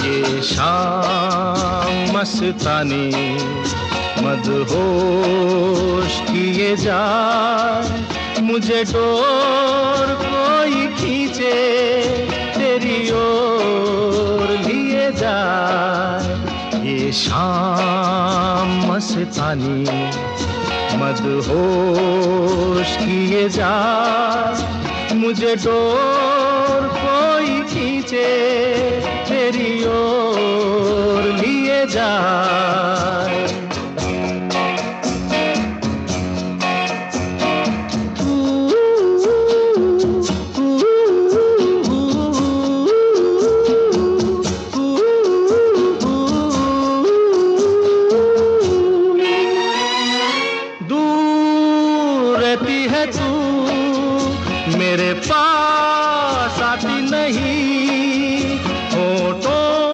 ये शाम मस्तानी मदहोश किए जाए, मुझे डोर कोई खींचे तेरी ओर लिए जाए। ये शाम मस्तानी मदहोश किए जाए, मुझे डोर कोई खींचे तेरी ओर लिए जाए।